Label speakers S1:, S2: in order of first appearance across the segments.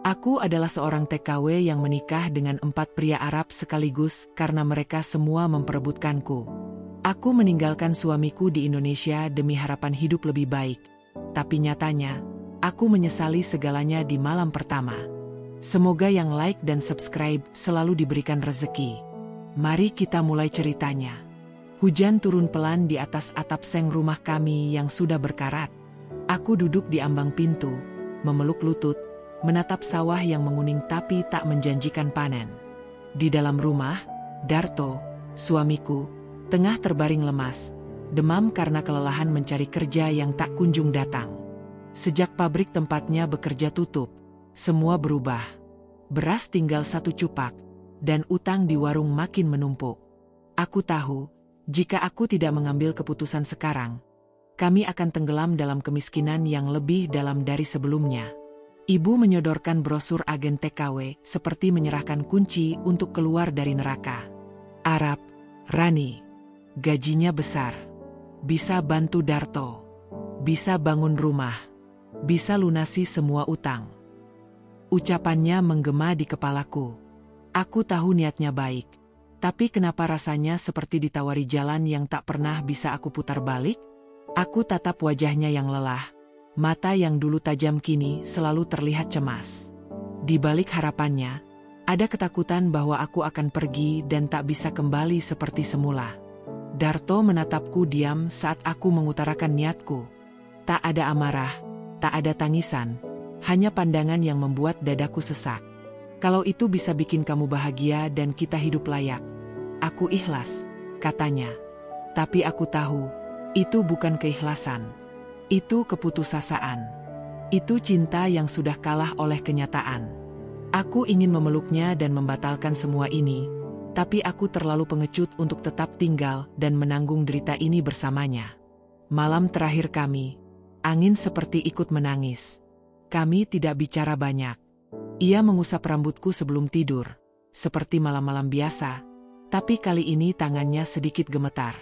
S1: Aku adalah seorang TKW yang menikah dengan 4 pria Arab sekaligus karena mereka semua memperebutkanku. Aku meninggalkan suamiku di Indonesia demi harapan hidup lebih baik. Tapi nyatanya, aku menyesali segalanya di malam pertama. Semoga yang like dan subscribe selalu diberikan rezeki. Mari kita mulai ceritanya. Hujan turun pelan di atas atap seng rumah kami yang sudah berkarat. Aku duduk di ambang pintu, memeluk lutut, menatap sawah yang menguning tapi tak menjanjikan panen. Di dalam rumah, Darto, suamiku, tengah terbaring lemas, demam karena kelelahan mencari kerja yang tak kunjung datang. Sejak pabrik tempatnya bekerja tutup, semua berubah. Beras tinggal 1 cupak, dan utang di warung makin menumpuk. Aku tahu, jika aku tidak mengambil keputusan sekarang, kami akan tenggelam dalam kemiskinan yang lebih dalam dari sebelumnya. Ibu menyodorkan brosur agen TKW seperti menyerahkan kunci untuk keluar dari neraka. Arab, Rani, gajinya besar, bisa bantu Darto, bisa bangun rumah, bisa lunasi semua utang. Ucapannya menggema di kepalaku. Aku tahu niatnya baik, tapi kenapa rasanya seperti ditawari jalan yang tak pernah bisa aku putar balik? Aku tatap wajahnya yang lelah. Mata yang dulu tajam kini selalu terlihat cemas. Di balik harapannya, ada ketakutan bahwa aku akan pergi dan tak bisa kembali seperti semula. Darto menatapku diam saat aku mengutarakan niatku. Tak ada amarah, tak ada tangisan, hanya pandangan yang membuat dadaku sesak. Kalau itu bisa bikin kamu bahagia dan kita hidup layak, aku ikhlas, katanya. Tapi aku tahu, itu bukan keikhlasan. Itu keputusasaan. Itu cinta yang sudah kalah oleh kenyataan. Aku ingin memeluknya dan membatalkan semua ini, tapi aku terlalu pengecut untuk tetap tinggal dan menanggung derita ini bersamanya. Malam terakhir kami, angin seperti ikut menangis. Kami tidak bicara banyak. Ia mengusap rambutku sebelum tidur, seperti malam-malam biasa, tapi kali ini tangannya sedikit gemetar.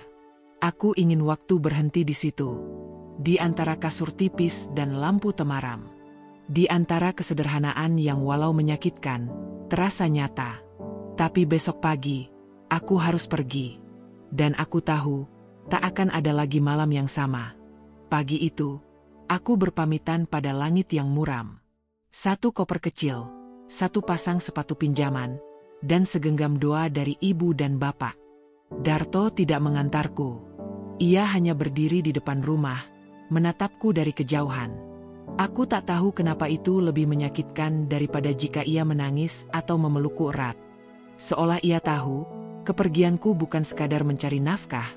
S1: Aku ingin waktu berhenti di situ. Di antara kasur tipis dan lampu temaram. Di antara kesederhanaan yang walau menyakitkan, terasa nyata. Tapi besok pagi, aku harus pergi. Dan aku tahu, tak akan ada lagi malam yang sama. Pagi itu, aku berpamitan pada langit yang muram. 1 koper kecil, 1 pasang sepatu pinjaman, dan segenggam doa dari ibu dan bapak. Darto tidak mengantarku. Ia hanya berdiri di depan rumah, menatapku dari kejauhan. Aku tak tahu kenapa itu lebih menyakitkan daripada jika ia menangis atau memelukku erat. Seolah ia tahu, kepergianku bukan sekadar mencari nafkah,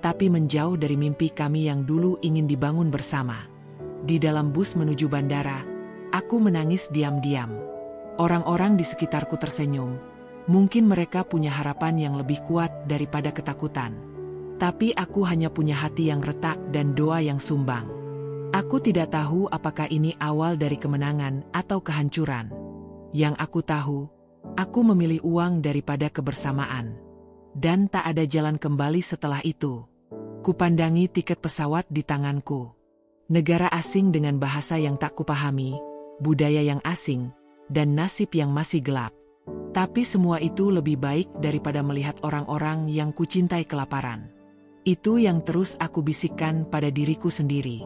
S1: tapi menjauh dari mimpi kami yang dulu ingin dibangun bersama. Di dalam bus menuju bandara, aku menangis diam-diam. Orang-orang di sekitarku tersenyum. Mungkin mereka punya harapan yang lebih kuat daripada ketakutan. Tapi aku hanya punya hati yang retak dan doa yang sumbang. Aku tidak tahu apakah ini awal dari kemenangan atau kehancuran. Yang aku tahu, aku memilih uang daripada kebersamaan. Dan tak ada jalan kembali setelah itu. Kupandangi tiket pesawat di tanganku. Negara asing dengan bahasa yang tak kupahami, budaya yang asing, dan nasib yang masih gelap. Tapi semua itu lebih baik daripada melihat orang-orang yang kucintai kelaparan. Itu yang terus aku bisikkan pada diriku sendiri.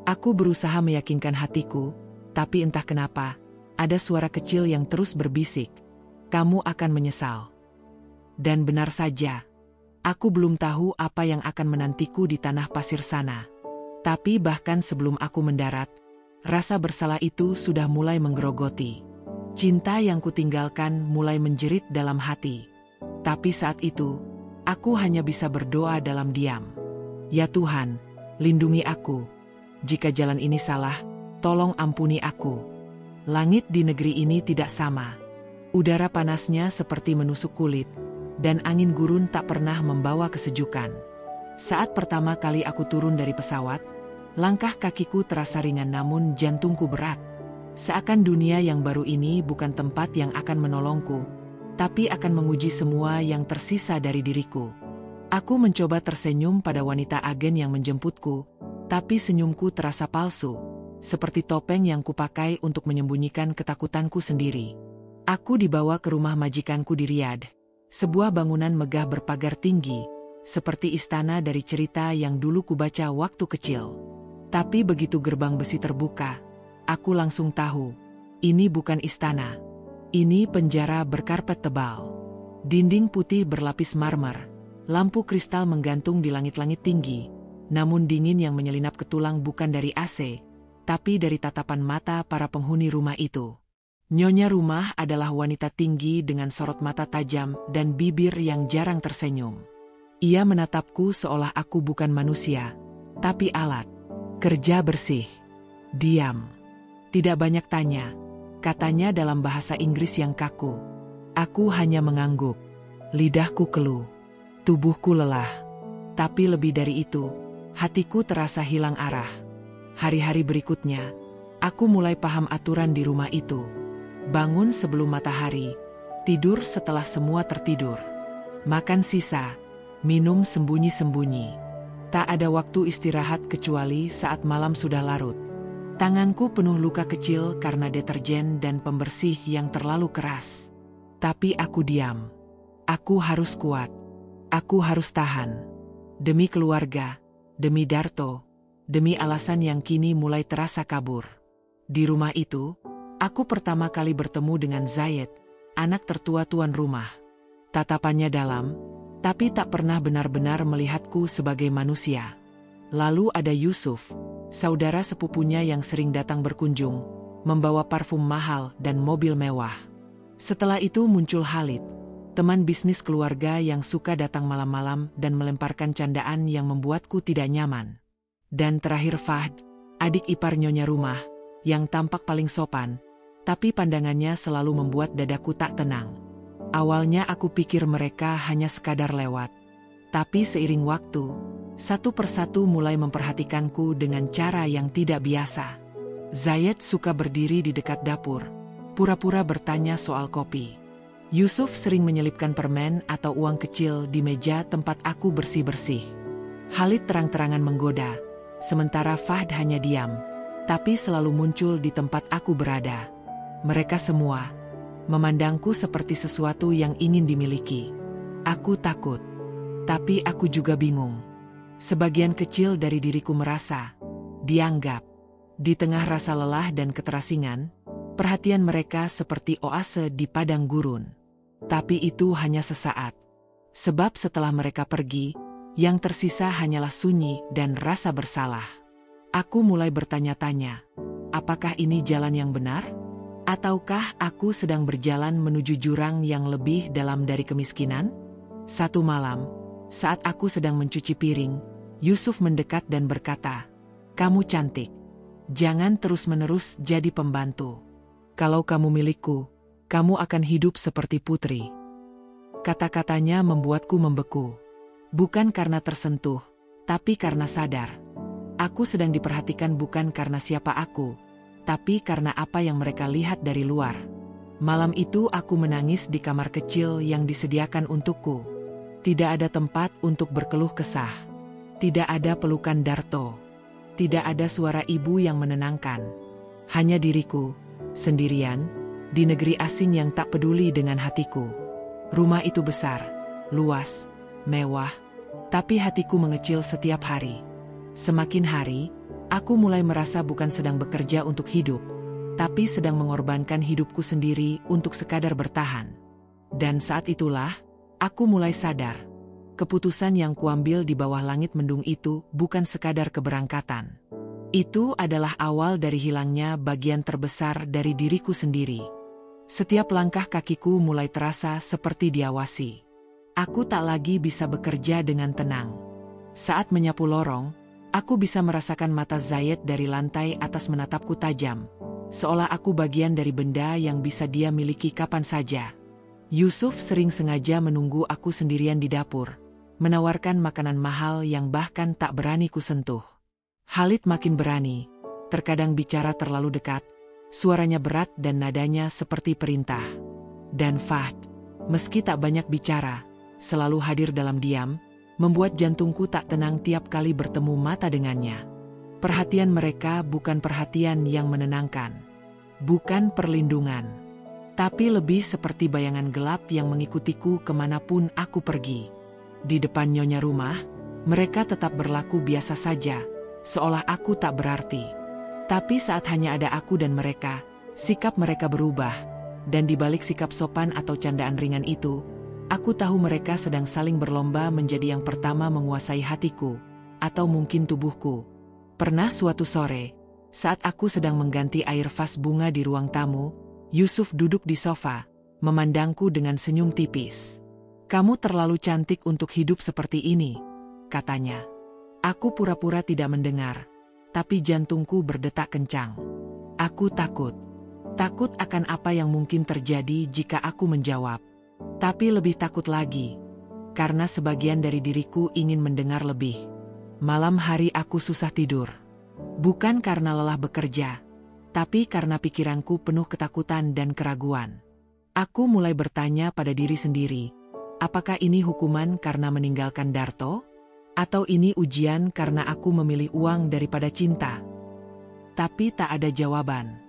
S1: Aku berusaha meyakinkan hatiku, tapi entah kenapa, ada suara kecil yang terus berbisik, "Kamu akan menyesal." Dan benar saja, aku belum tahu apa yang akan menantiku di tanah pasir sana. Tapi bahkan sebelum aku mendarat, rasa bersalah itu sudah mulai menggerogoti. Cinta yang kutinggalkan mulai menjerit dalam hati. Tapi saat itu, aku hanya bisa berdoa dalam diam. Ya Tuhan, lindungi aku. Jika jalan ini salah, tolong ampuni aku. Langit di negeri ini tidak sama. Udara panasnya seperti menusuk kulit, dan angin gurun tak pernah membawa kesejukan. Saat pertama kali aku turun dari pesawat, langkah kakiku terasa ringan namun jantungku berat. Seakan dunia yang baru ini bukan tempat yang akan menolongku, tapi akan menguji semua yang tersisa dari diriku. Aku mencoba tersenyum pada wanita agen yang menjemputku, tapi senyumku terasa palsu. seperti topeng yang kupakai untuk menyembunyikan ketakutanku sendiri. Aku dibawa ke rumah majikanku di Riyadh, sebuah bangunan megah berpagar tinggi, seperti istana dari cerita yang dulu kubaca waktu kecil. Tapi begitu gerbang besi terbuka, aku langsung tahu, ini bukan istana. Ini penjara berkarpet tebal. Dinding putih berlapis marmer, lampu kristal menggantung di langit-langit tinggi, namun dingin yang menyelinap ke tulang bukan dari AC, tapi dari tatapan mata para penghuni rumah itu. Nyonya rumah adalah wanita tinggi dengan sorot mata tajam dan bibir yang jarang tersenyum. Ia menatapku seolah aku bukan manusia, tapi alat. Kerja bersih. Diam. Tidak banyak tanya, katanya dalam bahasa Inggris yang kaku. Aku hanya mengangguk. Lidahku keluh. Tubuhku lelah. Tapi lebih dari itu, hatiku terasa hilang arah. Hari-hari berikutnya, aku mulai paham aturan di rumah itu. Bangun sebelum matahari, tidur setelah semua tertidur. Makan sisa, minum sembunyi-sembunyi. Tak ada waktu istirahat kecuali saat malam sudah larut. Tanganku penuh luka kecil karena deterjen dan pembersih yang terlalu keras. Tapi aku diam. Aku harus kuat. Aku harus tahan. Demi keluarga, demi Darto, demi alasan yang kini mulai terasa kabur. Di rumah itu, aku pertama kali bertemu dengan Zayed, anak tertua tuan rumah. Tatapannya dalam, tapi tak pernah benar-benar melihatku sebagai manusia. Lalu ada Yusuf, saudara sepupunya yang sering datang berkunjung, membawa parfum mahal dan mobil mewah. Setelah itu muncul Khalid, teman bisnis keluarga yang suka datang malam-malam dan melemparkan candaan yang membuatku tidak nyaman. Dan terakhir Fahd, adik ipar nyonya rumah, yang tampak paling sopan, tapi pandangannya selalu membuat dadaku tak tenang. Awalnya aku pikir mereka hanya sekadar lewat. Tapi seiring waktu, satu persatu mulai memperhatikanku dengan cara yang tidak biasa. Zayed suka berdiri di dekat dapur, pura-pura bertanya soal kopi. Yusuf sering menyelipkan permen atau uang kecil di meja tempat aku bersih-bersih. Khalid terang-terangan menggoda, sementara Fahd hanya diam, tapi selalu muncul di tempat aku berada. Mereka semua memandangku seperti sesuatu yang ingin dimiliki. Aku takut, tapi aku juga bingung. Sebagian kecil dari diriku merasa dianggap. Di tengah rasa lelah dan keterasingan, perhatian mereka seperti oase di padang gurun. Tapi itu hanya sesaat. Sebab setelah mereka pergi, yang tersisa hanyalah sunyi dan rasa bersalah. Aku mulai bertanya-tanya, apakah ini jalan yang benar? Ataukah aku sedang berjalan menuju jurang yang lebih dalam dari kemiskinan? Satu malam, saat aku sedang mencuci piring, Yusuf mendekat dan berkata, "Kamu cantik. Jangan terus-menerus jadi pembantu. Kalau kamu milikku, kamu akan hidup seperti putri." Kata-katanya membuatku membeku. Bukan karena tersentuh, tapi karena sadar. Aku sedang diperhatikan bukan karena siapa aku, tapi karena apa yang mereka lihat dari luar. Malam itu aku menangis di kamar kecil yang disediakan untukku. Tidak ada tempat untuk berkeluh kesah. Tidak ada pelukan Darto. Tidak ada suara ibu yang menenangkan. Hanya diriku, sendirian, di negeri asing yang tak peduli dengan hatiku. Rumah itu besar, luas, mewah, tapi hatiku mengecil setiap hari. Semakin hari, aku mulai merasa bukan sedang bekerja untuk hidup, tapi sedang mengorbankan hidupku sendiri untuk sekadar bertahan. Dan saat itulah, aku mulai sadar. Keputusan yang kuambil di bawah langit mendung itu bukan sekadar keberangkatan. Itu adalah awal dari hilangnya bagian terbesar dari diriku sendiri. Setiap langkah kakiku mulai terasa seperti diawasi. Aku tak lagi bisa bekerja dengan tenang. Saat menyapu lorong, aku bisa merasakan mata Zayed dari lantai atas menatapku tajam, seolah aku bagian dari benda yang bisa dia miliki kapan saja. Yusuf sering sengaja menunggu aku sendirian di dapur, menawarkan makanan mahal yang bahkan tak berani kusentuh. Khalid makin berani, terkadang bicara terlalu dekat, suaranya berat dan nadanya seperti perintah. Dan Fahd, meski tak banyak bicara, selalu hadir dalam diam, membuat jantungku tak tenang tiap kali bertemu mata dengannya. Perhatian mereka bukan perhatian yang menenangkan, bukan perlindungan, tapi lebih seperti bayangan gelap yang mengikutiku kemanapun aku pergi. Di depan nyonya rumah, mereka tetap berlaku biasa saja, seolah aku tak berarti. Tapi saat hanya ada aku dan mereka, sikap mereka berubah, dan di balik sikap sopan atau candaan ringan itu, aku tahu mereka sedang saling berlomba menjadi yang pertama menguasai hatiku, atau mungkin tubuhku. Pernah suatu sore, saat aku sedang mengganti air vas bunga di ruang tamu, Yusuf duduk di sofa, memandangku dengan senyum tipis. "Kamu terlalu cantik untuk hidup seperti ini," katanya. Aku pura-pura tidak mendengar, tapi jantungku berdetak kencang. Aku takut. Takut akan apa yang mungkin terjadi jika aku menjawab. Tapi lebih takut lagi, karena sebagian dari diriku ingin mendengar lebih. Malam hari aku susah tidur. Bukan karena lelah bekerja, tapi karena pikiranku penuh ketakutan dan keraguan. Aku mulai bertanya pada diri sendiri, apakah ini hukuman karena meninggalkan Darto? Atau ini ujian karena aku memilih uang daripada cinta? Tapi tak ada jawaban.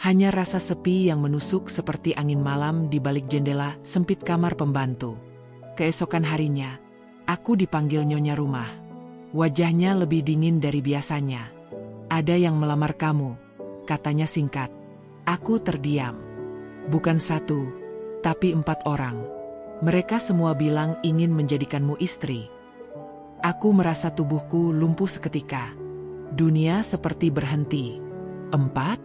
S1: Hanya rasa sepi yang menusuk seperti angin malam di balik jendela sempit kamar pembantu. Keesokan harinya, aku dipanggil nyonya rumah. Wajahnya lebih dingin dari biasanya. "Ada yang melamar kamu," katanya singkat. Aku terdiam. Bukan satu, tapi 4 orang. Mereka semua bilang ingin menjadikanmu istri. Aku merasa tubuhku lumpuh seketika. Dunia seperti berhenti. 4?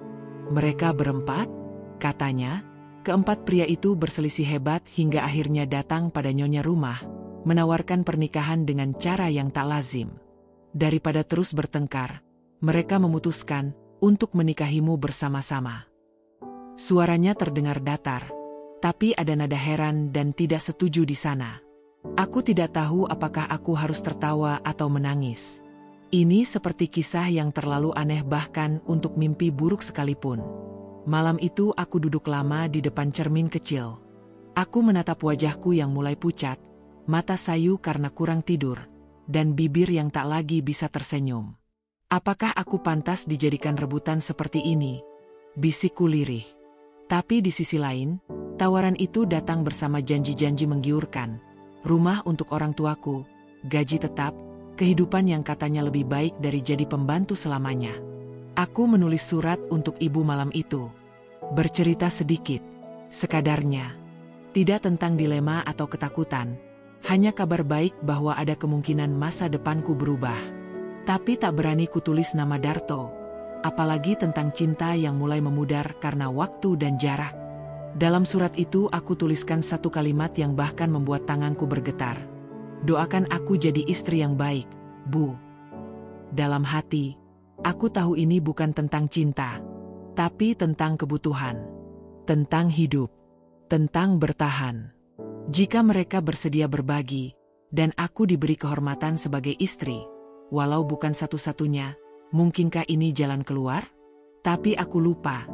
S1: Mereka berempat? Katanya. Keempat pria itu berselisih hebat hingga akhirnya datang pada nyonya rumah, menawarkan pernikahan dengan cara yang tak lazim. Daripada terus bertengkar, mereka memutuskan untuk menikahimu bersama-sama. Suaranya terdengar datar, tapi ada nada heran dan tidak setuju di sana. Aku tidak tahu apakah aku harus tertawa atau menangis. Ini seperti kisah yang terlalu aneh bahkan untuk mimpi buruk sekalipun. Malam itu aku duduk lama di depan cermin kecil. Aku menatap wajahku yang mulai pucat, mata sayu karena kurang tidur, dan bibir yang tak lagi bisa tersenyum. Apakah aku pantas dijadikan rebutan seperti ini? Bisikku lirih. Tapi di sisi lain, tawaran itu datang bersama janji-janji menggiurkan. Rumah untuk orang tuaku, gaji tetap, kehidupan yang katanya lebih baik dari jadi pembantu selamanya. Aku menulis surat untuk ibu malam itu. Bercerita sedikit, sekadarnya. Tidak tentang dilema atau ketakutan, hanya kabar baik bahwa ada kemungkinan masa depanku berubah. Tapi tak berani kutulis nama Darto, apalagi tentang cinta yang mulai memudar karena waktu dan jarak. Dalam surat itu aku tuliskan satu kalimat yang bahkan membuat tanganku bergetar. "Doakan aku jadi istri yang baik, Bu." Dalam hati, aku tahu ini bukan tentang cinta, tapi tentang kebutuhan, tentang hidup, tentang bertahan. Jika mereka bersedia berbagi, dan aku diberi kehormatan sebagai istri, walau bukan satu-satunya, mungkinkah ini jalan keluar? Tapi aku lupa.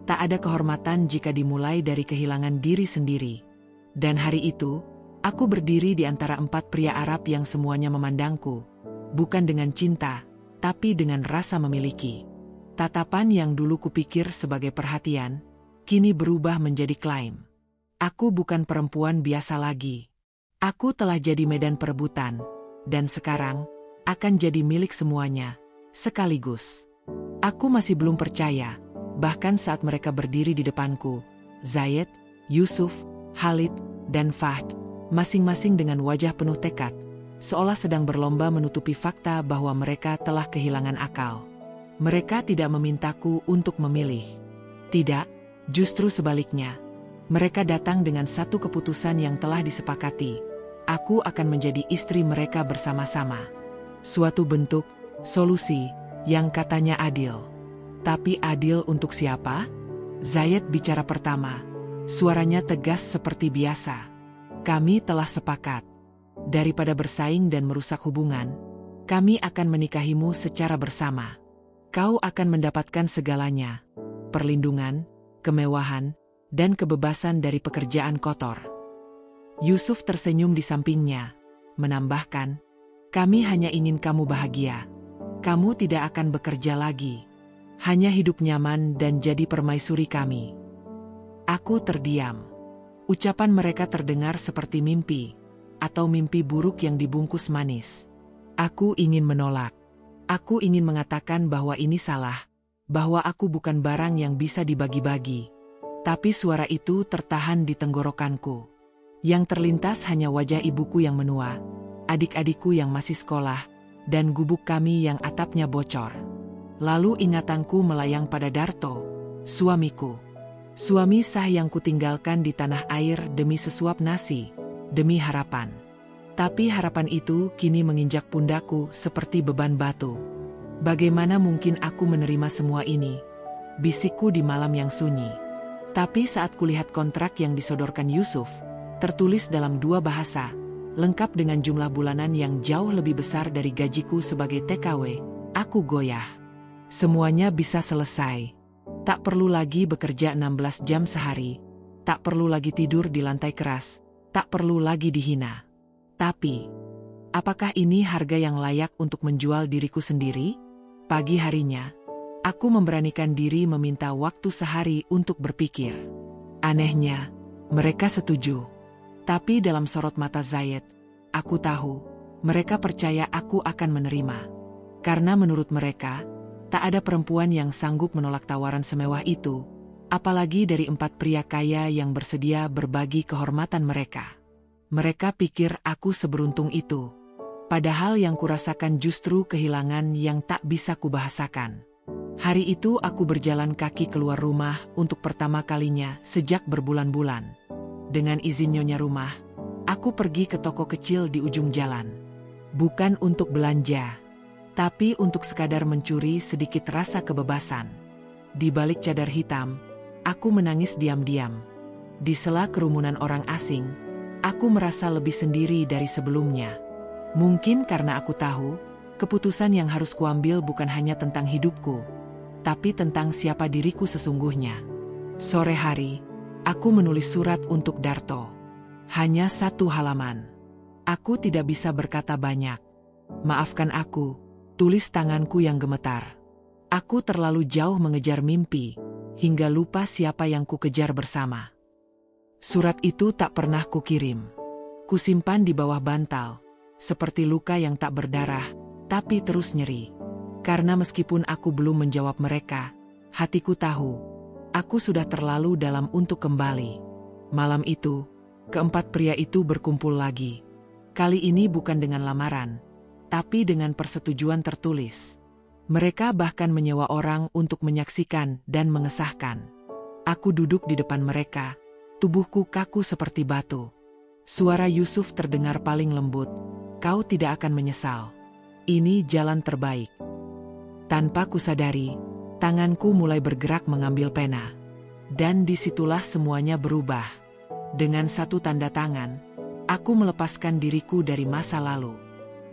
S1: Tak ada kehormatan jika dimulai dari kehilangan diri sendiri. Dan hari itu, aku berdiri di antara 4 pria Arab yang semuanya memandangku, bukan dengan cinta, tapi dengan rasa memiliki. Tatapan yang dulu kupikir sebagai perhatian, kini berubah menjadi klaim. Aku bukan perempuan biasa lagi. Aku telah jadi medan perebutan, dan sekarang akan jadi milik semuanya, sekaligus. Aku masih belum percaya, bahkan saat mereka berdiri di depanku, Zayed, Yusuf, Khalid, dan Fahd, masing-masing dengan wajah penuh tekad, seolah sedang berlomba menutupi fakta bahwa mereka telah kehilangan akal. Mereka tidak memintaku untuk memilih. Tidak, justru sebaliknya. Mereka datang dengan satu keputusan yang telah disepakati. Aku akan menjadi istri mereka bersama-sama. Suatu bentuk, solusi, yang katanya adil. Tapi adil untuk siapa? Zayed bicara pertama. Suaranya tegas seperti biasa. Kami telah sepakat. Daripada bersaing dan merusak hubungan, kami akan menikahimu secara bersama. Kau akan mendapatkan segalanya. Perlindungan, kemewahan, dan kebebasan dari pekerjaan kotor. Yusuf tersenyum di sampingnya, menambahkan, kami hanya ingin kamu bahagia. Kamu tidak akan bekerja lagi. Hanya hidup nyaman dan jadi permaisuri kami. Aku terdiam. Ucapan mereka terdengar seperti mimpi, atau mimpi buruk yang dibungkus manis. Aku ingin menolak. Aku ingin mengatakan bahwa ini salah, bahwa aku bukan barang yang bisa dibagi-bagi. Tapi suara itu tertahan di tenggorokanku. Yang terlintas hanya wajah ibuku yang menua, adik-adikku yang masih sekolah, dan gubuk kami yang atapnya bocor. Lalu ingatanku melayang pada Darto, suamiku. Suami sah yang kutinggalkan di tanah air demi sesuap nasi, demi harapan. Tapi harapan itu kini menginjak pundakku seperti beban batu. Bagaimana mungkin aku menerima semua ini? Bisikku di malam yang sunyi. Tapi saat kulihat kontrak yang disodorkan Yusuf, tertulis dalam 2 bahasa, lengkap dengan jumlah bulanan yang jauh lebih besar dari gajiku sebagai TKW, aku goyah. Semuanya bisa selesai. Tak perlu lagi bekerja 16 jam sehari, tak perlu lagi tidur di lantai keras, tak perlu lagi dihina. Tapi, apakah ini harga yang layak untuk menjual diriku sendiri? Pagi harinya, aku memberanikan diri meminta waktu sehari untuk berpikir. Anehnya, mereka setuju. Tapi dalam sorot mata Zayed, aku tahu, mereka percaya aku akan menerima. Karena menurut mereka, tak ada perempuan yang sanggup menolak tawaran semewah itu, apalagi dari 4 pria kaya yang bersedia berbagi kehormatan mereka. Mereka pikir aku seberuntung itu. Padahal yang kurasakan justru kehilangan yang tak bisa kubahasakan. Hari itu aku berjalan kaki keluar rumah untuk pertama kalinya sejak berbulan-bulan. Dengan izin nyonya rumah, aku pergi ke toko kecil di ujung jalan. Bukan untuk belanja, tapi untuk sekadar mencuri sedikit rasa kebebasan. Di balik cadar hitam, aku menangis diam-diam. Di sela kerumunan orang asing, aku merasa lebih sendiri dari sebelumnya. Mungkin karena aku tahu, keputusan yang harus kuambil bukan hanya tentang hidupku, tapi tentang siapa diriku sesungguhnya. Sore hari, aku menulis surat untuk Darto. Hanya 1 halaman. Aku tidak bisa berkata banyak. Maafkan aku, tulis tanganku yang gemetar. Aku terlalu jauh mengejar mimpi, hingga lupa siapa yang kukejar bersama. Surat itu tak pernah kukirim. Kusimpan di bawah bantal, seperti luka yang tak berdarah, tapi terus nyeri. Karena meskipun aku belum menjawab mereka, hatiku tahu, aku sudah terlalu dalam untuk kembali. Malam itu, ke-4 pria itu berkumpul lagi. Kali ini bukan dengan lamaran, tapi dengan persetujuan tertulis. Mereka bahkan menyewa orang untuk menyaksikan dan mengesahkan. Aku duduk di depan mereka, tubuhku kaku seperti batu. Suara Yusuf terdengar paling lembut, "Kau tidak akan menyesal. Ini jalan terbaik." Tanpa kusadari, tanganku mulai bergerak mengambil pena. Dan disitulah semuanya berubah. Dengan 1 tanda tangan, aku melepaskan diriku dari masa lalu.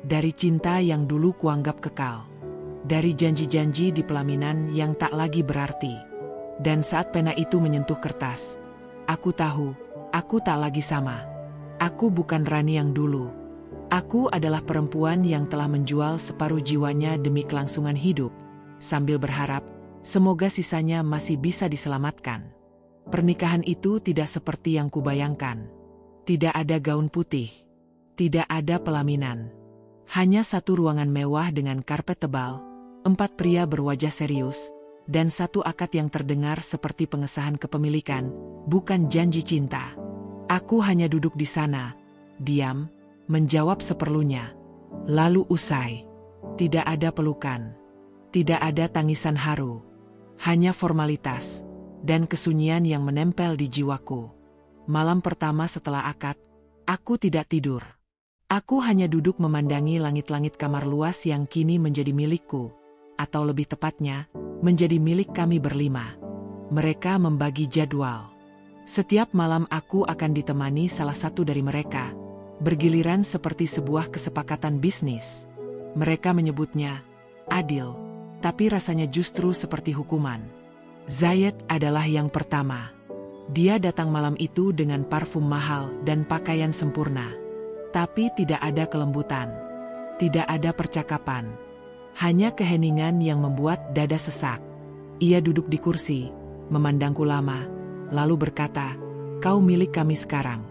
S1: Dari cinta yang dulu kuanggap kekal. Dari janji-janji di pelaminan yang tak lagi berarti. Dan saat pena itu menyentuh kertas, aku tahu, aku tak lagi sama. Aku bukan Rani yang dulu. Aku adalah perempuan yang telah menjual separuh jiwanya demi kelangsungan hidup, sambil berharap, semoga sisanya masih bisa diselamatkan. Pernikahan itu tidak seperti yang kubayangkan. Tidak ada gaun putih. Tidak ada pelaminan. Hanya 1 ruangan mewah dengan karpet tebal, 4 pria berwajah serius, dan 1 akad yang terdengar seperti pengesahan kepemilikan, bukan janji cinta. Aku hanya duduk di sana, diam, menjawab seperlunya. Lalu usai. Tidak ada pelukan. Tidak ada tangisan haru. Hanya formalitas dan kesunyian yang menempel di jiwaku. Malam pertama setelah akad, aku tidak tidur. Aku hanya duduk memandangi langit-langit kamar luas yang kini menjadi milikku, atau lebih tepatnya, menjadi milik kami berlima. Mereka membagi jadwal. Setiap malam aku akan ditemani salah satu dari mereka, bergiliran seperti sebuah kesepakatan bisnis. Mereka menyebutnya adil, tapi rasanya justru seperti hukuman. Zayed adalah yang pertama. Dia datang malam itu dengan parfum mahal dan pakaian sempurna. Tapi tidak ada kelembutan. Tidak ada percakapan. Hanya keheningan yang membuat dada sesak. Ia duduk di kursi, memandangku lama, lalu berkata, "Kau milik kami sekarang.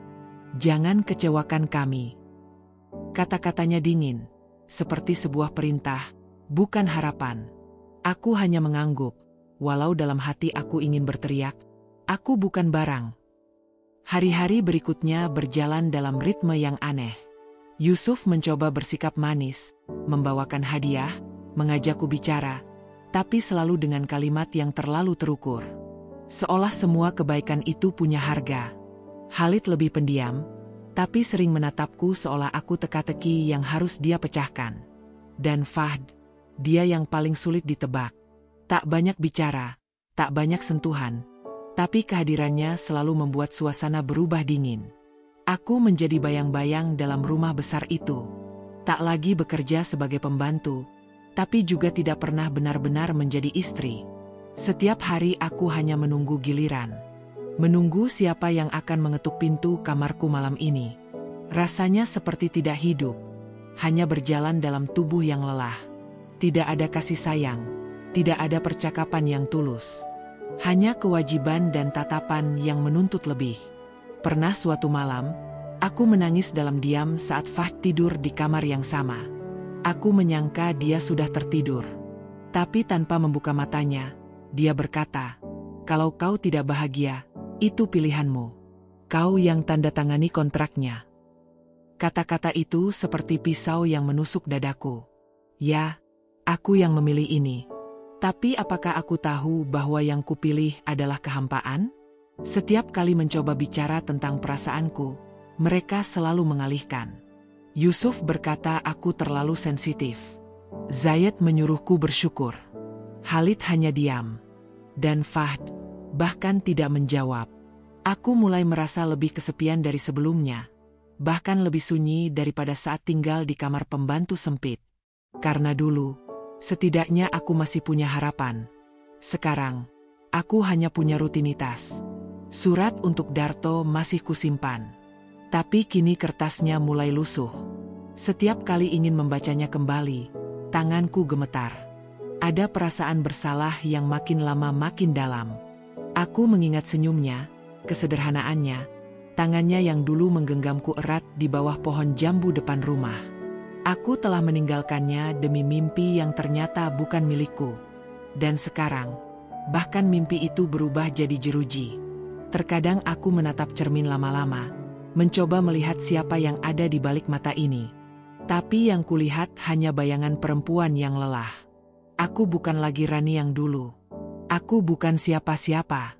S1: Jangan kecewakan kami." Kata-katanya dingin, seperti sebuah perintah, bukan harapan. Aku hanya mengangguk, walau dalam hati aku ingin berteriak, "Aku bukan barang." Hari-hari berikutnya berjalan dalam ritme yang aneh. Yusuf mencoba bersikap manis, membawakan hadiah, mengajakku bicara, tapi selalu dengan kalimat yang terlalu terukur. Seolah semua kebaikan itu punya harga. Khalid lebih pendiam, tapi sering menatapku seolah aku teka-teki yang harus dia pecahkan. Dan Fahd, dia yang paling sulit ditebak. Tak banyak bicara, tak banyak sentuhan, tapi kehadirannya selalu membuat suasana berubah dingin. Aku menjadi bayang-bayang dalam rumah besar itu. Tak lagi bekerja sebagai pembantu, tapi juga tidak pernah benar-benar menjadi istri. Setiap hari aku hanya menunggu giliran. Menunggu siapa yang akan mengetuk pintu kamarku malam ini. Rasanya seperti tidak hidup. Hanya berjalan dalam tubuh yang lelah. Tidak ada kasih sayang. Tidak ada percakapan yang tulus. Hanya kewajiban dan tatapan yang menuntut lebih. Pernah suatu malam, aku menangis dalam diam saat Fahd tidur di kamar yang sama. Aku menyangka dia sudah tertidur. Tapi tanpa membuka matanya, dia berkata, "Kalau kau tidak bahagia, itu pilihanmu. Kau yang tanda tangani kontraknya." Kata-kata itu seperti pisau yang menusuk dadaku. Ya, aku yang memilih ini. Tapi apakah aku tahu bahwa yang kupilih adalah kehampaan? Setiap kali mencoba bicara tentang perasaanku, mereka selalu mengalihkan. Yusuf berkata aku terlalu sensitif. Zayed menyuruhku bersyukur. Khalid hanya diam. Dan Fahd bahkan tidak menjawab. Aku mulai merasa lebih kesepian dari sebelumnya. Bahkan lebih sunyi daripada saat tinggal di kamar pembantu sempit. Karena dulu, setidaknya aku masih punya harapan. Sekarang, aku hanya punya rutinitas. Surat untuk Darto masih kusimpan. Tapi kini kertasnya mulai lusuh. Setiap kali ingin membacanya kembali, tanganku gemetar. Ada perasaan bersalah yang makin lama makin dalam. Aku mengingat senyumnya, kesederhanaannya, tangannya yang dulu menggenggamku erat di bawah pohon jambu depan rumah. Aku telah meninggalkannya demi mimpi yang ternyata bukan milikku. Dan sekarang, bahkan mimpi itu berubah jadi jeruji. Terkadang aku menatap cermin lama-lama, mencoba melihat siapa yang ada di balik mata ini. Tapi yang kulihat hanya bayangan perempuan yang lelah. Aku bukan lagi Rani yang dulu. Aku bukan siapa-siapa.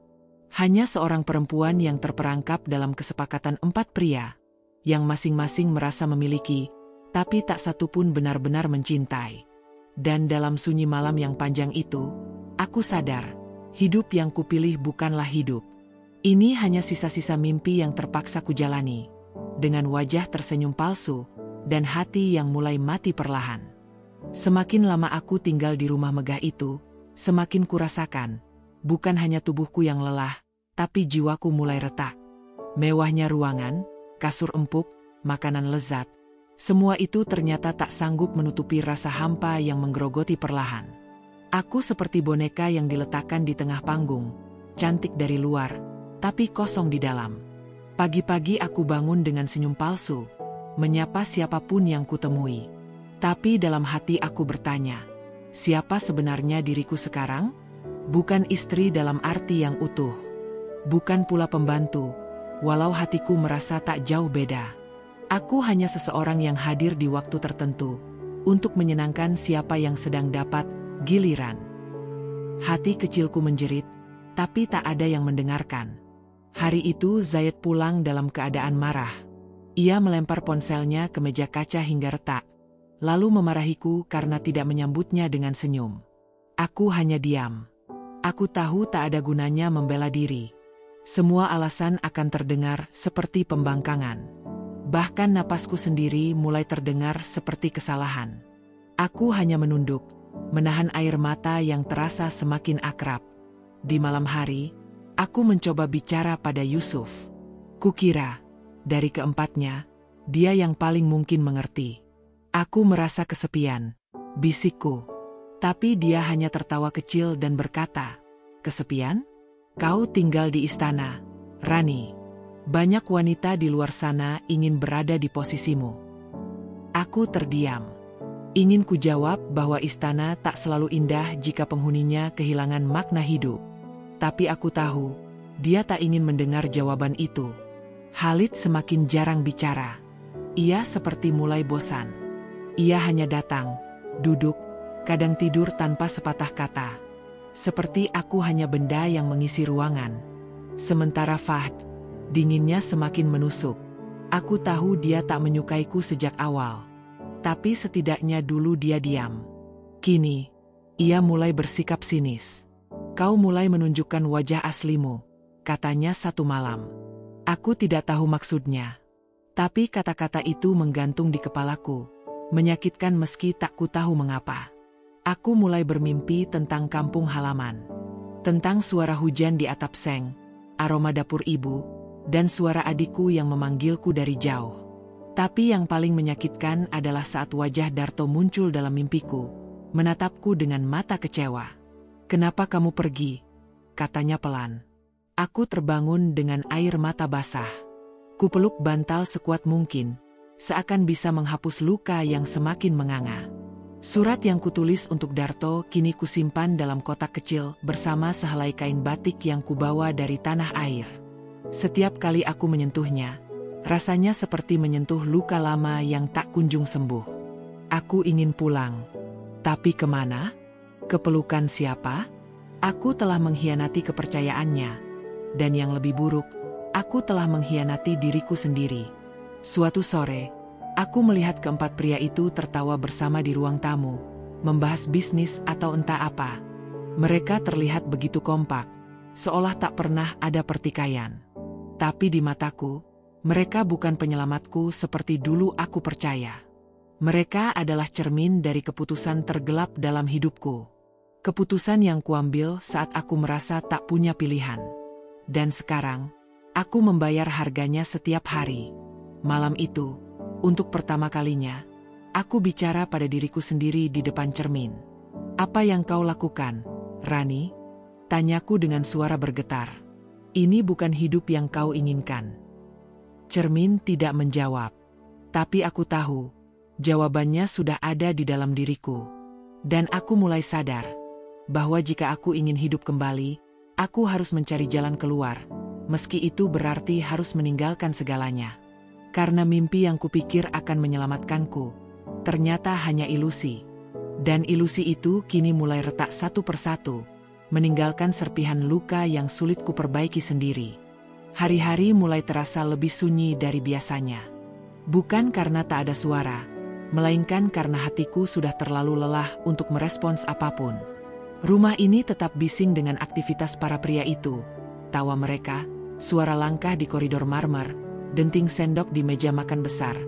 S1: Hanya seorang perempuan yang terperangkap dalam kesepakatan 4 pria, yang masing-masing merasa memiliki, tapi tak satu pun benar-benar mencintai. Dan dalam sunyi malam yang panjang itu, aku sadar, hidup yang kupilih bukanlah hidup. Ini hanya sisa-sisa mimpi yang terpaksa kujalani, dengan wajah tersenyum palsu, dan hati yang mulai mati perlahan. Semakin lama aku tinggal di rumah megah itu, semakin kurasakan, bukan hanya tubuhku yang lelah, tapi jiwaku mulai retak. Mewahnya ruangan, kasur empuk, makanan lezat, semua itu ternyata tak sanggup menutupi rasa hampa yang menggerogoti perlahan. Aku seperti boneka yang diletakkan di tengah panggung, cantik dari luar, tapi kosong di dalam. Pagi-pagi aku bangun dengan senyum palsu, menyapa siapapun yang kutemui. Tapi dalam hati aku bertanya, siapa sebenarnya diriku sekarang? Bukan istri dalam arti yang utuh. Bukan pula pembantu, walau hatiku merasa tak jauh beda. Aku hanya seseorang yang hadir di waktu tertentu, untuk menyenangkan siapa yang sedang dapat giliran. Hati kecilku menjerit, tapi tak ada yang mendengarkan. Hari itu Zayed pulang dalam keadaan marah. Ia melempar ponselnya ke meja kaca hingga retak, lalu memarahiku karena tidak menyambutnya dengan senyum. Aku hanya diam. Aku tahu tak ada gunanya membela diri. Semua alasan akan terdengar seperti pembangkangan. Bahkan napasku sendiri mulai terdengar seperti kesalahan. Aku hanya menunduk, menahan air mata yang terasa semakin akrab. Di malam hari, aku mencoba bicara pada Yusuf. Kukira, dari keempatnya, dia yang paling mungkin mengerti. Aku merasa kesepian, bisikku. Tapi dia hanya tertawa kecil dan berkata, "Kesepian? Kau tinggal di istana, Rani. Banyak wanita di luar sana ingin berada di posisimu." Aku terdiam. Ingin ku jawab bahwa istana tak selalu indah jika penghuninya kehilangan makna hidup. Tapi aku tahu, dia tak ingin mendengar jawaban itu. Khalid semakin jarang bicara. Ia seperti mulai bosan. Ia hanya datang, duduk, kadang tidur tanpa sepatah kata. Seperti aku hanya benda yang mengisi ruangan. Sementara Fahd, dinginnya semakin menusuk. Aku tahu dia tak menyukaiku sejak awal. Tapi setidaknya dulu dia diam. Kini, ia mulai bersikap sinis. "Kau mulai menunjukkan wajah aslimu," katanya satu malam. Aku tidak tahu maksudnya. Tapi kata-kata itu menggantung di kepalaku. Menyakitkan meski tak ku tahu mengapa. Aku mulai bermimpi tentang kampung halaman. Tentang suara hujan di atap seng, aroma dapur ibu, dan suara adikku yang memanggilku dari jauh. Tapi yang paling menyakitkan adalah saat wajah Darto muncul dalam mimpiku, menatapku dengan mata kecewa. "Kenapa kamu pergi?" katanya pelan. Aku terbangun dengan air mata basah. Kupeluk bantal sekuat mungkin, seakan bisa menghapus luka yang semakin menganga. Surat yang kutulis untuk Darto kini kusimpan dalam kotak kecil bersama sehelai kain batik yang kubawa dari tanah air. Setiap kali aku menyentuhnya, rasanya seperti menyentuh luka lama yang tak kunjung sembuh. Aku ingin pulang. Tapi kemana? Ke pelukan siapa? Aku telah mengkhianati kepercayaannya. Dan yang lebih buruk, aku telah mengkhianati diriku sendiri. Suatu sore, aku melihat keempat pria itu tertawa bersama di ruang tamu, membahas bisnis atau entah apa. Mereka terlihat begitu kompak, seolah tak pernah ada pertikaian. Tapi di mataku, mereka bukan penyelamatku seperti dulu aku percaya. Mereka adalah cermin dari keputusan tergelap dalam hidupku. Keputusan yang kuambil saat aku merasa tak punya pilihan. Dan sekarang, aku membayar harganya setiap hari. Malam itu, untuk pertama kalinya, aku bicara pada diriku sendiri di depan cermin. "Apa yang kau lakukan, Rani?" tanyaku dengan suara bergetar. "Ini bukan hidup yang kau inginkan." Cermin tidak menjawab. Tapi aku tahu, jawabannya sudah ada di dalam diriku. Dan aku mulai sadar, bahwa jika aku ingin hidup kembali, aku harus mencari jalan keluar, meski itu berarti harus meninggalkan segalanya. Karena mimpi yang kupikir akan menyelamatkanku, ternyata hanya ilusi. Dan ilusi itu kini mulai retak satu persatu, meninggalkan serpihan luka yang sulit kuperbaiki sendiri. Hari-hari mulai terasa lebih sunyi dari biasanya. Bukan karena tak ada suara, melainkan karena hatiku sudah terlalu lelah untuk merespons apapun. Rumah ini tetap bising dengan aktivitas para pria itu, tawa mereka, suara langkah di koridor marmer, denting sendok di meja makan besar.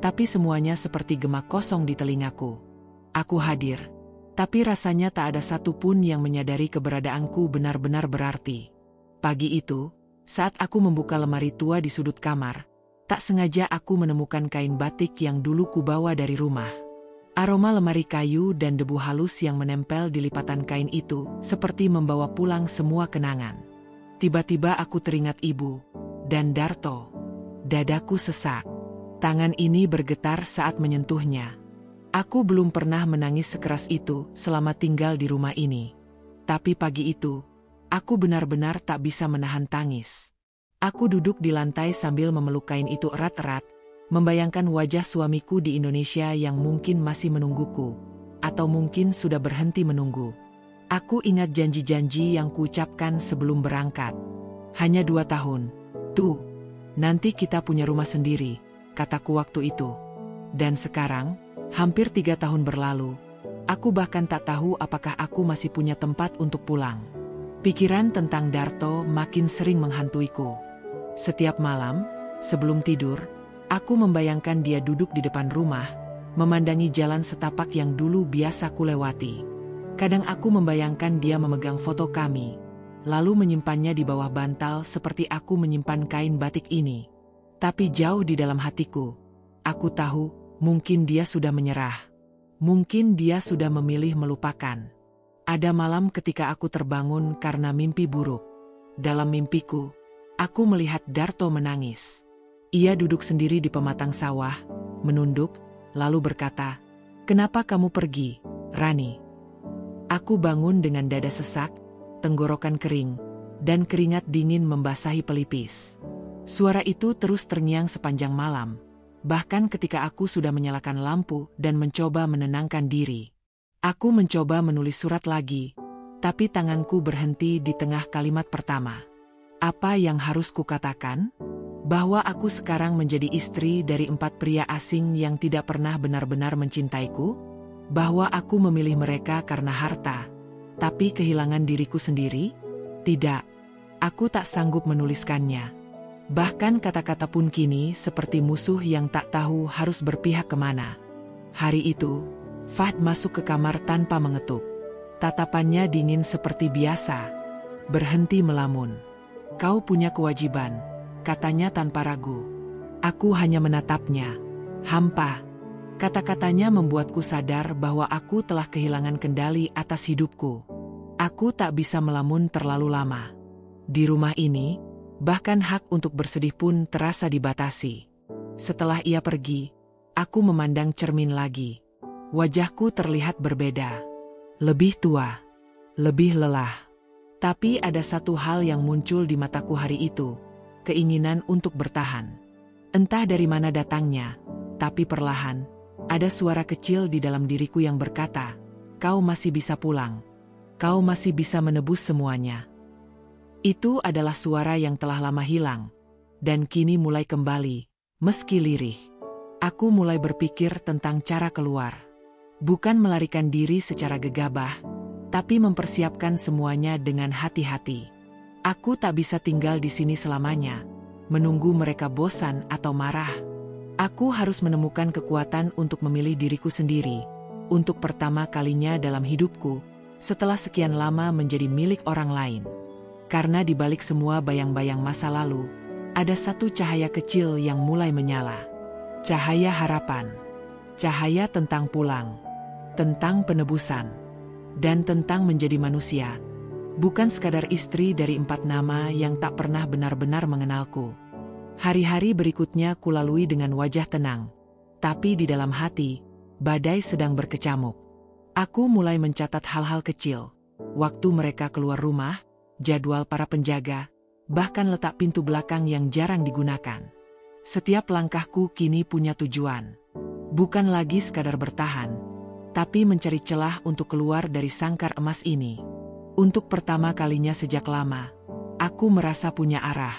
S1: Tapi semuanya seperti gema kosong di telingaku. Aku hadir, tapi rasanya tak ada satupun yang menyadari keberadaanku benar-benar berarti. Pagi itu, saat aku membuka lemari tua di sudut kamar, tak sengaja aku menemukan kain batik yang dulu kubawa dari rumah. Aroma lemari kayu dan debu halus yang menempel di lipatan kain itu seperti membawa pulang semua kenangan. Tiba-tiba aku teringat ibu dan Darto. Dadaku sesak. Tangan ini bergetar saat menyentuhnya. Aku belum pernah menangis sekeras itu selama tinggal di rumah ini. Tapi pagi itu, aku benar-benar tak bisa menahan tangis. Aku duduk di lantai sambil memeluk kain itu erat-erat, membayangkan wajah suamiku di Indonesia yang mungkin masih menungguku, atau mungkin sudah berhenti menunggu. Aku ingat janji-janji yang kuucapkan sebelum berangkat. Hanya 2 tahun. Tuh, nanti kita punya rumah sendiri, kataku waktu itu. Dan sekarang, hampir 3 tahun berlalu, aku bahkan tak tahu apakah aku masih punya tempat untuk pulang. Pikiran tentang Darto makin sering menghantuiku. Setiap malam, sebelum tidur, aku membayangkan dia duduk di depan rumah, memandangi jalan setapak yang dulu biasa kulewati. Kadang aku membayangkan dia memegang foto kami, lalu menyimpannya di bawah bantal seperti aku menyimpan kain batik ini. Tapi jauh di dalam hatiku, aku tahu mungkin dia sudah menyerah. Mungkin dia sudah memilih melupakan. Ada malam ketika aku terbangun karena mimpi buruk. Dalam mimpiku, aku melihat Darto menangis. Ia duduk sendiri di pematang sawah, menunduk, lalu berkata, "Kenapa kamu pergi, Rani?" Aku bangun dengan dada sesak, tenggorokan kering, dan keringat dingin membasahi pelipis. Suara itu terus terngiang sepanjang malam, bahkan ketika aku sudah menyalakan lampu dan mencoba menenangkan diri. Aku mencoba menulis surat lagi, tapi tanganku berhenti di tengah kalimat pertama. Apa yang harus kukatakan? Bahwa aku sekarang menjadi istri dari 4 pria asing yang tidak pernah benar-benar mencintaiku? Bahwa aku memilih mereka karena harta, tapi kehilangan diriku sendiri? Tidak, aku tak sanggup menuliskannya. Bahkan kata-kata pun kini seperti musuh yang tak tahu harus berpihak kemana. Hari itu, Fahd masuk ke kamar tanpa mengetuk. Tatapannya dingin seperti biasa. Berhenti melamun. "Kau punya kewajiban," katanya tanpa ragu. Aku hanya menatapnya. Hampa. Kata-katanya membuatku sadar bahwa aku telah kehilangan kendali atas hidupku. Aku tak bisa melamun terlalu lama. Di rumah ini, bahkan hak untuk bersedih pun terasa dibatasi. Setelah ia pergi, aku memandang cermin lagi. Wajahku terlihat berbeda. Lebih tua. Lebih lelah. Tapi ada satu hal yang muncul di mataku hari itu. Keinginan untuk bertahan. Entah dari mana datangnya, tapi perlahan, ada suara kecil di dalam diriku yang berkata, "Kau masih bisa pulang. Kau masih bisa menebus semuanya." Itu adalah suara yang telah lama hilang, dan kini mulai kembali, meski lirih. Aku mulai berpikir tentang cara keluar. Bukan melarikan diri secara gegabah, tapi mempersiapkan semuanya dengan hati-hati. Aku tak bisa tinggal di sini selamanya, menunggu mereka bosan atau marah. Aku harus menemukan kekuatan untuk memilih diriku sendiri, untuk pertama kalinya dalam hidupku, setelah sekian lama menjadi milik orang lain. Karena di balik semua bayang-bayang masa lalu, ada satu cahaya kecil yang mulai menyala. Cahaya harapan. Cahaya tentang pulang. Tentang penebusan. Dan tentang menjadi manusia. Bukan sekadar istri dari 4 nama yang tak pernah benar-benar mengenalku. Hari-hari berikutnya kulalui dengan wajah tenang. Tapi di dalam hati, badai sedang berkecamuk. Aku mulai mencatat hal-hal kecil. Waktu mereka keluar rumah, jadwal para penjaga, bahkan letak pintu belakang yang jarang digunakan. Setiap langkahku kini punya tujuan. Bukan lagi sekadar bertahan, tapi mencari celah untuk keluar dari sangkar emas ini. Untuk pertama kalinya sejak lama, aku merasa punya arah.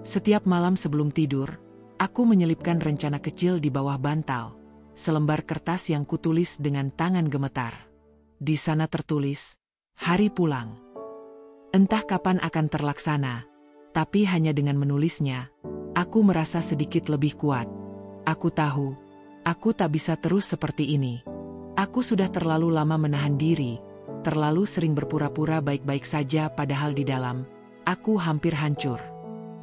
S1: Setiap malam sebelum tidur, aku menyelipkan rencana kecil di bawah bantal, selembar kertas yang kutulis dengan tangan gemetar. Di sana tertulis, "Hari pulang." Entah kapan akan terlaksana, tapi hanya dengan menulisnya, aku merasa sedikit lebih kuat. Aku tahu, aku tak bisa terus seperti ini. Aku sudah terlalu lama menahan diri, terlalu sering berpura-pura baik-baik saja padahal di dalam, aku hampir hancur.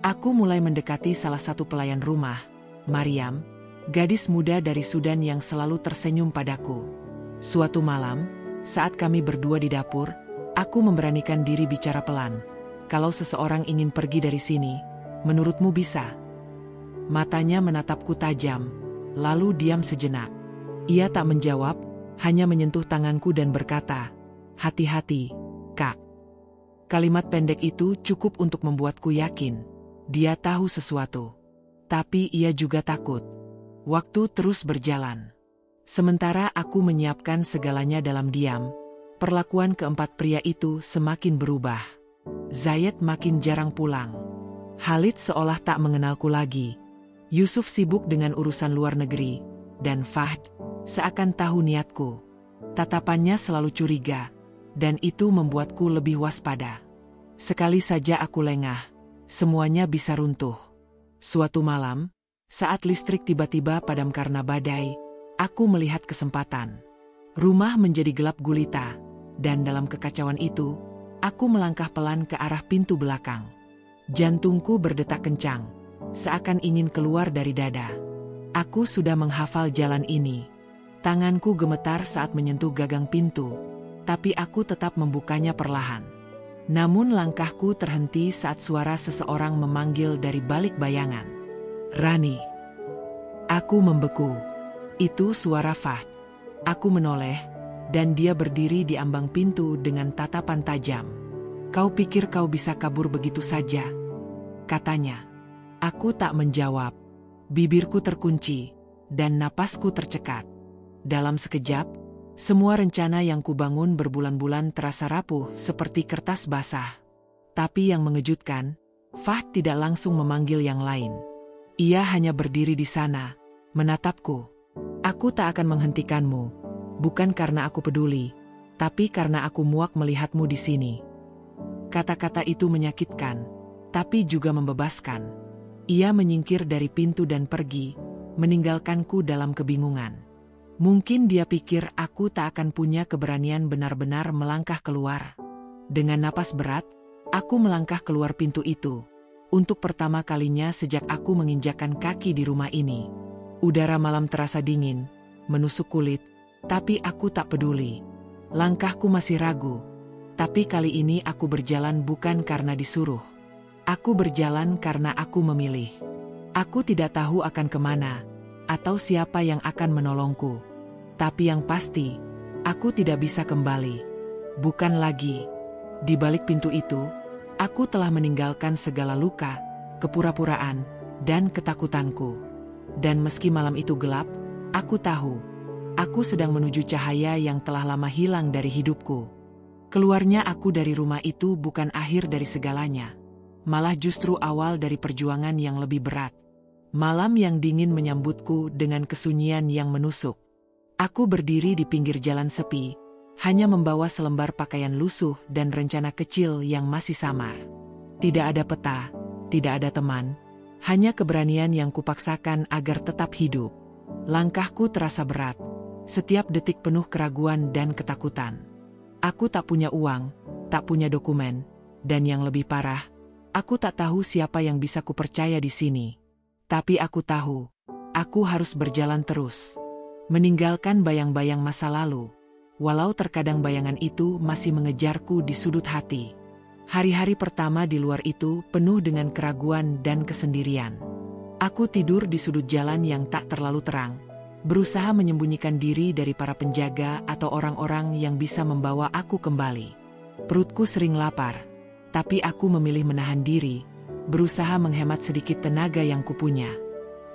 S1: Aku mulai mendekati salah satu pelayan rumah, Mariam, gadis muda dari Sudan yang selalu tersenyum padaku. Suatu malam, saat kami berdua di dapur, aku memberanikan diri bicara pelan. "Kalau seseorang ingin pergi dari sini, menurutmu bisa?" Matanya menatapku tajam, lalu diam sejenak. Ia tak menjawab, hanya menyentuh tanganku dan berkata, "Hati-hati, Kak." Kalimat pendek itu cukup untuk membuatku yakin. Dia tahu sesuatu. Tapi ia juga takut. Waktu terus berjalan. Sementara aku menyiapkan segalanya dalam diam, perlakuan keempat pria itu semakin berubah. Zayed makin jarang pulang. Khalid seolah tak mengenalku lagi. Yusuf sibuk dengan urusan luar negeri. Dan Fahd seakan tahu niatku. Tatapannya selalu curiga. Dan itu membuatku lebih waspada. Sekali saja aku lengah, semuanya bisa runtuh. Suatu malam, saat listrik tiba-tiba padam karena badai, aku melihat kesempatan. Rumah menjadi gelap gulita, dan dalam kekacauan itu, aku melangkah pelan ke arah pintu belakang. Jantungku berdetak kencang, seakan ingin keluar dari dada. Aku sudah menghafal jalan ini. Tanganku gemetar saat menyentuh gagang pintu, tapi aku tetap membukanya perlahan. Namun langkahku terhenti saat suara seseorang memanggil dari balik bayangan. "Rani." Aku membeku. Itu suara Fahd. Aku menoleh, dan dia berdiri di ambang pintu dengan tatapan tajam. "Kau pikir kau bisa kabur begitu saja?" katanya. Aku tak menjawab. Bibirku terkunci, dan napasku tercekat. Dalam sekejap, semua rencana yang kubangun berbulan-bulan terasa rapuh seperti kertas basah. Tapi yang mengejutkan, Fahd tidak langsung memanggil yang lain. Ia hanya berdiri di sana, menatapku. "Aku tak akan menghentikanmu, bukan karena aku peduli, tapi karena aku muak melihatmu di sini." Kata-kata itu menyakitkan, tapi juga membebaskan. Ia menyingkir dari pintu dan pergi, meninggalkanku dalam kebingungan. Mungkin dia pikir aku tak akan punya keberanian benar-benar melangkah keluar. Dengan napas berat, aku melangkah keluar pintu itu. Untuk pertama kalinya sejak aku menginjakkan kaki di rumah ini. Udara malam terasa dingin, menusuk kulit, tapi aku tak peduli. Langkahku masih ragu, tapi kali ini aku berjalan bukan karena disuruh. Aku berjalan karena aku memilih. Aku tidak tahu akan kemana, atau siapa yang akan menolongku. Tapi yang pasti, aku tidak bisa kembali. Bukan lagi. Di balik pintu itu, aku telah meninggalkan segala luka, kepura-puraan, dan ketakutanku. Dan meski malam itu gelap, aku tahu, aku sedang menuju cahaya yang telah lama hilang dari hidupku. Keluarnya aku dari rumah itu bukan akhir dari segalanya, malah justru awal dari perjuangan yang lebih berat. Malam yang dingin menyambutku dengan kesunyian yang menusuk. Aku berdiri di pinggir jalan sepi, hanya membawa selembar pakaian lusuh dan rencana kecil yang masih samar. Tidak ada peta, tidak ada teman, hanya keberanian yang kupaksakan agar tetap hidup. Langkahku terasa berat, setiap detik penuh keraguan dan ketakutan. Aku tak punya uang, tak punya dokumen, dan yang lebih parah, aku tak tahu siapa yang bisa kupercaya di sini. Tapi aku tahu, aku harus berjalan terus. Meninggalkan bayang-bayang masa lalu, walau terkadang bayangan itu masih mengejarku di sudut hati. Hari-hari pertama di luar itu penuh dengan keraguan dan kesendirian. Aku tidur di sudut jalan yang tak terlalu terang, berusaha menyembunyikan diri dari para penjaga atau orang-orang yang bisa membawa aku kembali. Perutku sering lapar, tapi aku memilih menahan diri, berusaha menghemat sedikit tenaga yang kupunya.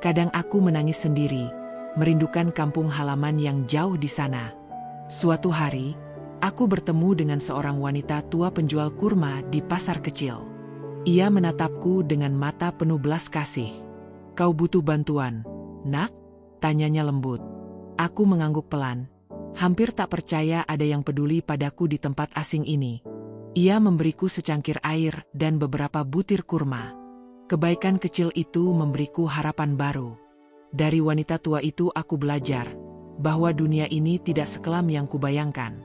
S1: Kadang aku menangis sendiri, merindukan kampung halaman yang jauh di sana. Suatu hari, aku bertemu dengan seorang wanita tua penjual kurma di pasar kecil. Ia menatapku dengan mata penuh belas kasih. "Kau butuh bantuan, nak?" tanyanya lembut. Aku mengangguk pelan, hampir tak percaya ada yang peduli padaku di tempat asing ini. Ia memberiku secangkir air dan beberapa butir kurma. Kebaikan kecil itu memberiku harapan baru. Dari wanita tua itu aku belajar bahwa dunia ini tidak sekelam yang kubayangkan.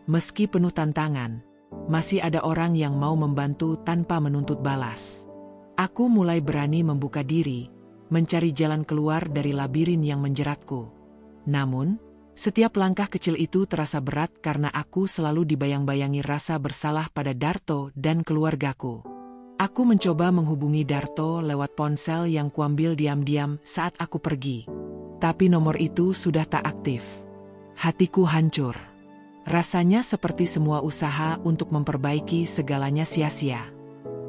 S1: Meski penuh tantangan, masih ada orang yang mau membantu tanpa menuntut balas. Aku mulai berani membuka diri, mencari jalan keluar dari labirin yang menjeratku. Namun, setiap langkah kecil itu terasa berat karena aku selalu dibayang-bayangi rasa bersalah pada Darto dan keluargaku. Aku mencoba menghubungi Darto lewat ponsel yang kuambil diam-diam saat aku pergi. Tapi nomor itu sudah tak aktif. Hatiku hancur. Rasanya seperti semua usaha untuk memperbaiki segalanya sia-sia.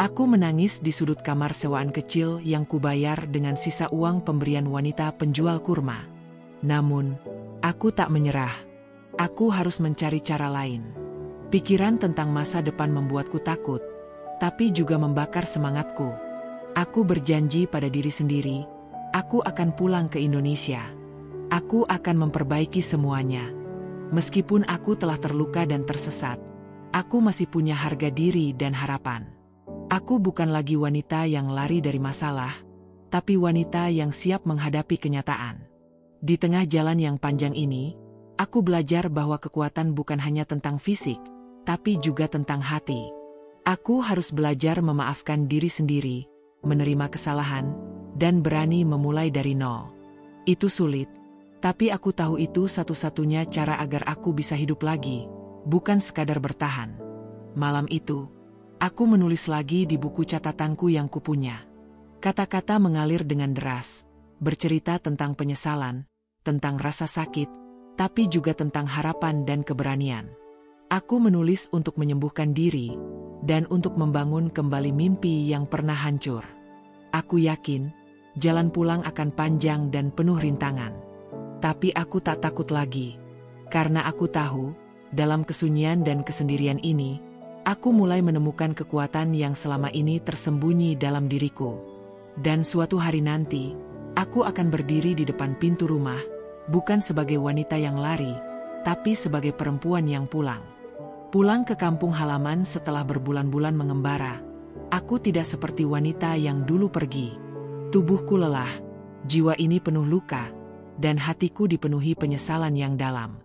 S1: Aku menangis di sudut kamar sewaan kecil yang kubayar dengan sisa uang pemberian wanita penjual kurma. Namun, aku tak menyerah. Aku harus mencari cara lain. Pikiran tentang masa depan membuatku takut, tapi juga membakar semangatku. Aku berjanji pada diri sendiri, aku akan pulang ke Indonesia. Aku akan memperbaiki semuanya. Meskipun aku telah terluka dan tersesat, aku masih punya harga diri dan harapan. Aku bukan lagi wanita yang lari dari masalah, tapi wanita yang siap menghadapi kenyataan. Di tengah jalan yang panjang ini, aku belajar bahwa kekuatan bukan hanya tentang fisik, tapi juga tentang hati. Aku harus belajar memaafkan diri sendiri, menerima kesalahan, dan berani memulai dari nol. Itu sulit, Tapi aku tahu itu satu-satunya cara agar aku bisa hidup lagi, bukan sekadar bertahan. Malam itu, aku menulis lagi di buku catatanku yang kupunya. Kata-kata mengalir dengan deras, bercerita tentang penyesalan, tentang rasa sakit, tapi juga tentang harapan dan keberanian. Aku menulis untuk menyembuhkan diri, dan untuk membangun kembali mimpi yang pernah hancur. Aku yakin, jalan pulang akan panjang dan penuh rintangan. Tapi aku tak takut lagi, karena aku tahu, dalam kesunyian dan kesendirian ini, aku mulai menemukan kekuatan yang selama ini tersembunyi dalam diriku. Dan suatu hari nanti, aku akan berdiri di depan pintu rumah, bukan sebagai wanita yang lari, tapi sebagai perempuan yang pulang. Pulang ke kampung halaman setelah berbulan-bulan mengembara. Aku tidak seperti wanita yang dulu pergi. Tubuhku lelah, jiwa ini penuh luka, dan hatiku dipenuhi penyesalan yang dalam.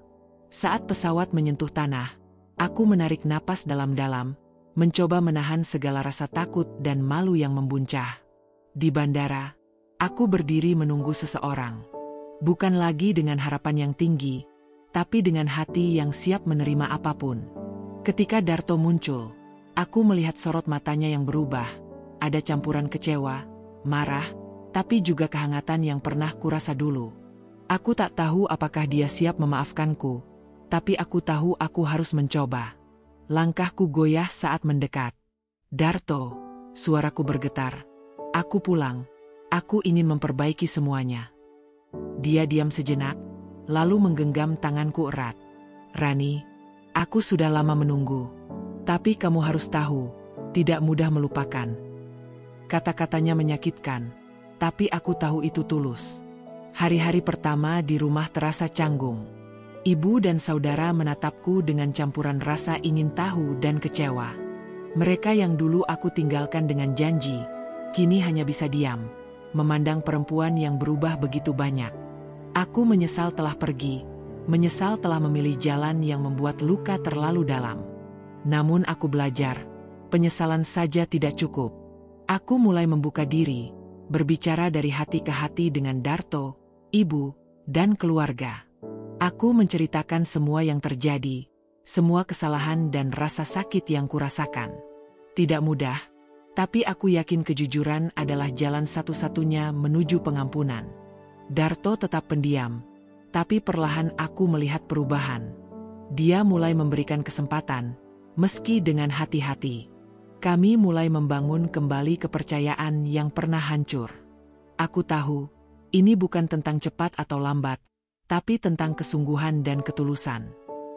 S1: Saat pesawat menyentuh tanah, aku menarik napas dalam-dalam, mencoba menahan segala rasa takut dan malu yang membuncah. Di bandara, aku berdiri menunggu seseorang. Bukan lagi dengan harapan yang tinggi, tapi dengan hati yang siap menerima apapun. Ketika Darto muncul, aku melihat sorot matanya yang berubah. Ada campuran kecewa, marah, tapi juga kehangatan yang pernah kurasa dulu. Aku tak tahu apakah dia siap memaafkanku, tapi aku tahu aku harus mencoba. Langkahku goyah saat mendekat. Darto, suaraku bergetar. Aku pulang. Aku ingin memperbaiki semuanya. Dia diam sejenak, lalu menggenggam tanganku erat. Rani, aku sudah lama menunggu. Tapi kamu harus tahu, tidak mudah melupakan. Kata-katanya menyakitkan, tapi aku tahu itu tulus. Hari-hari pertama di rumah terasa canggung. Ibu dan saudara menatapku dengan campuran rasa ingin tahu dan kecewa. Mereka yang dulu aku tinggalkan dengan janji, kini hanya bisa diam, memandang perempuan yang berubah begitu banyak. Aku menyesal telah pergi, menyesal telah memilih jalan yang membuat luka terlalu dalam. Namun aku belajar, penyesalan saja tidak cukup. Aku mulai membuka diri, berbicara dari hati ke hati dengan Darto, ibu, dan keluarga. Aku menceritakan semua yang terjadi, semua kesalahan dan rasa sakit yang kurasakan. Tidak mudah, tapi aku yakin kejujuran adalah jalan satu-satunya menuju pengampunan. Darto tetap pendiam, tapi perlahan aku melihat perubahan. Dia mulai memberikan kesempatan, meski dengan hati-hati. Kami mulai membangun kembali kepercayaan yang pernah hancur. Aku tahu, ini bukan tentang cepat atau lambat, tapi tentang kesungguhan dan ketulusan.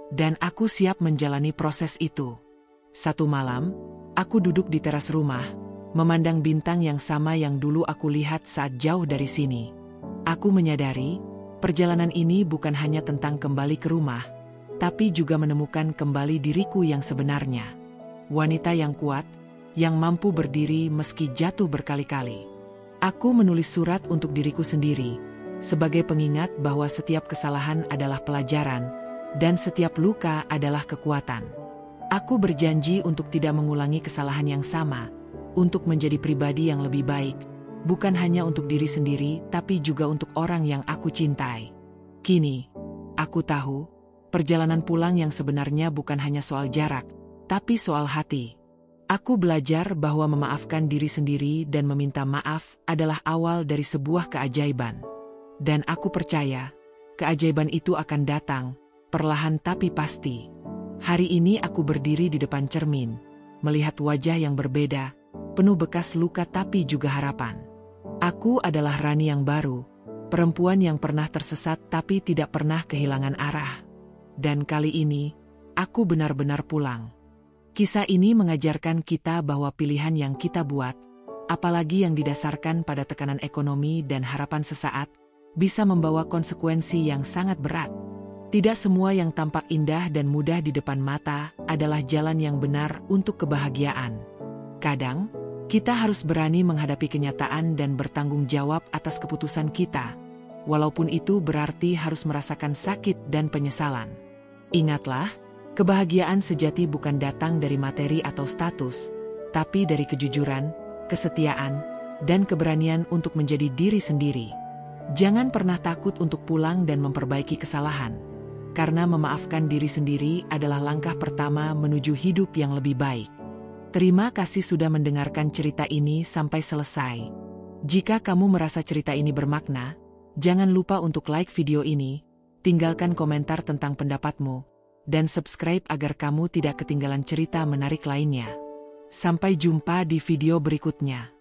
S1: Dan aku siap menjalani proses itu. Satu malam, aku duduk di teras rumah, memandang bintang yang sama yang dulu aku lihat saat jauh dari sini. Aku menyadari, perjalanan ini bukan hanya tentang kembali ke rumah, tapi juga menemukan kembali diriku yang sebenarnya. Wanita yang kuat, yang mampu berdiri meski jatuh berkali-kali. Aku menulis surat untuk diriku sendiri, sebagai pengingat bahwa setiap kesalahan adalah pelajaran, dan setiap luka adalah kekuatan. Aku berjanji untuk tidak mengulangi kesalahan yang sama, untuk menjadi pribadi yang lebih baik, bukan hanya untuk diri sendiri, tapi juga untuk orang yang aku cintai. Kini, aku tahu, perjalanan pulang yang sebenarnya bukan hanya soal jarak, tapi soal hati. Aku belajar bahwa memaafkan diri sendiri dan meminta maaf adalah awal dari sebuah keajaiban. Dan aku percaya, keajaiban itu akan datang, perlahan tapi pasti. Hari ini aku berdiri di depan cermin, melihat wajah yang berbeda, penuh bekas luka tapi juga harapan. Aku adalah Rani yang baru, perempuan yang pernah tersesat tapi tidak pernah kehilangan arah. Dan kali ini, aku benar-benar pulang. Kisah ini mengajarkan kita bahwa pilihan yang kita buat, apalagi yang didasarkan pada tekanan ekonomi dan harapan sesaat, bisa membawa konsekuensi yang sangat berat. Tidak semua yang tampak indah dan mudah di depan mata adalah jalan yang benar untuk kebahagiaan. Kadang, kita harus berani menghadapi kenyataan dan bertanggung jawab atas keputusan kita, walaupun itu berarti harus merasakan sakit dan penyesalan. Ingatlah, kebahagiaan sejati bukan datang dari materi atau status, tapi dari kejujuran, kesetiaan, dan keberanian untuk menjadi diri sendiri. Jangan pernah takut untuk pulang dan memperbaiki kesalahan, karena memaafkan diri sendiri adalah langkah pertama menuju hidup yang lebih baik. Terima kasih sudah mendengarkan cerita ini sampai selesai. Jika kamu merasa cerita ini bermakna, jangan lupa untuk like video ini, tinggalkan komentar tentang pendapatmu, dan subscribe agar kamu tidak ketinggalan cerita menarik lainnya. Sampai jumpa di video berikutnya.